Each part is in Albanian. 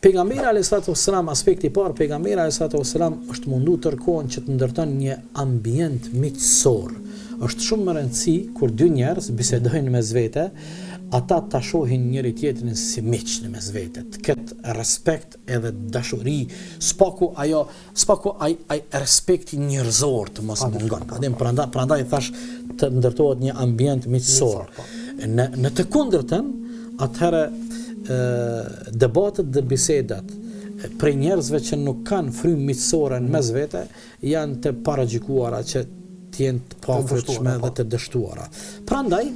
Pejgamberi alayhisalatu wassalam, aspekti I parë, pejgamberi alayhisalatu wassalam është mundu tërkohën që të ndërton një ambient miqësor. Është shumë më rëndësi kur dy njerëz bisedojnë mes vete, ata ta shohin njëri tjetrin si miq në mes vete, të ketë respekt edhe dashuri, spaku ai respekti njerëzor të mos mungon. Prandaj thash të ndërtohet një ambient miqësor. Në të kundërtën, atëherë debatet dhe bisedat prej njerëzve që nuk kanë frymë miqësore në mes vete janë të paragjikuara që të jenë të pafërtshme dhe të dështuara. Prandaj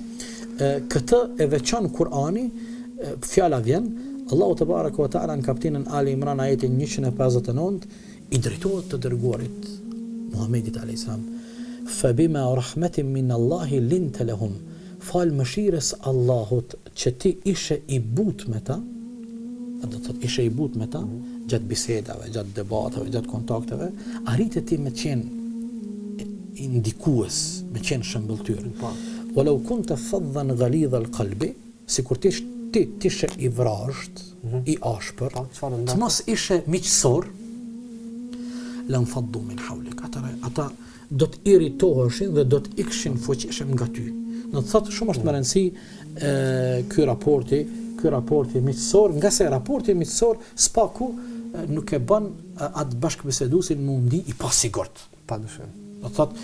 këtë e veçon Kur'ani, fjala vjen, Allahu te baraka wa taala në kapitullin Ali Imran ajetin 159 I drejtohet të dërguarit Muhamedit alayhis salam. Fabima rahmatin min Allahi linta lahum. Fal mëshirës Allahut që ti ishe I but me ta, do të thotë ishe I but me ta, gjatë bisedave, gjatë debatave, gjatë kontakteve, arritet ti me qenë indikues, me qenë shëmbëltyr. Walau kunta faddan ghalidha al-qalbi, sikur ti ishe I vrazhët, I ashpër, të mos ishe miqësor, lan faddu min hawlik. Ata do të irritoheshin dhe do të ikshin fuqishëm nga ty. Në të thotë shumë është më rëndësi ky raporti miqësor, nga se raporti miqësor spaku nuk e bën atë bashkëbiseduesin mundi I pasigurt. Padyshim. Do të thotë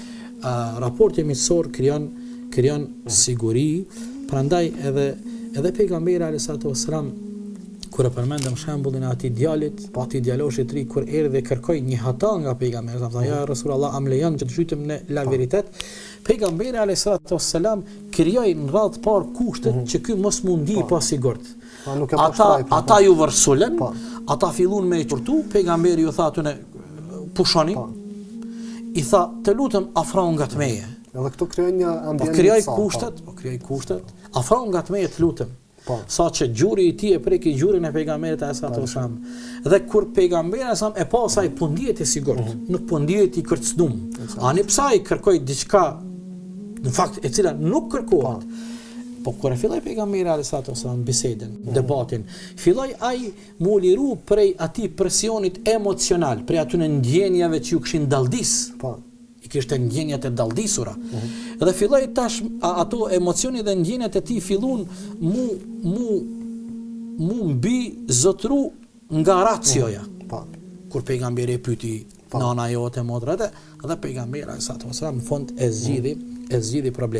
raporti miqësor krijon siguri, prandaj edhe pejgamberi alayhisalatu wassalam kur e përmendëm shembullin e atij djalit, atij djaloshit I ri kur erdhi dhe kërkoi një hata nga pejgamberi, tha ja Rasulullah, am lejon që të zhytem në laveritet. Pejgamberi alayhisalatu wassalam krijoi në radhë parë kushtet që ky mos mundi I pasigurt. Ata ju vërsulen, ata fillun me I qurtu, pejgamberi ju tha atyne pushoni, I tha të lutem afro nga të meje. Edhe këto krijojnë një ambient. Krijoj kushtet, afro nga të meje të lutem. Sa që gjuri I tij e preki gjurin e pejgamberit alayhisalatu wassalam. Dhe kur pejgamberi alayhisalam e pa sa I po ndihet I sigurt, nuk po ndihet I kërcënum. Ani pse ai kërkoi diçka në fakt e cila nuk kërkohet. Po kur e filloi pejgamberi alayhisalatu wassalam bisedën, debatin, filloi ai mu liru prej atij presionit emocional, prej atyre ndjenjave që ju kishin dallëdis. I kishte ndjenjat e dallëdisura. Dhe filloi tash ato emocioni dhe ndjenjat e tij fillun mu mbi zotru nga racioja. Kur pejgamberi e pyeti nana jote, motra, dhe pejgamberi alayhisalatu wassalam në fund e zgjidhi problemin.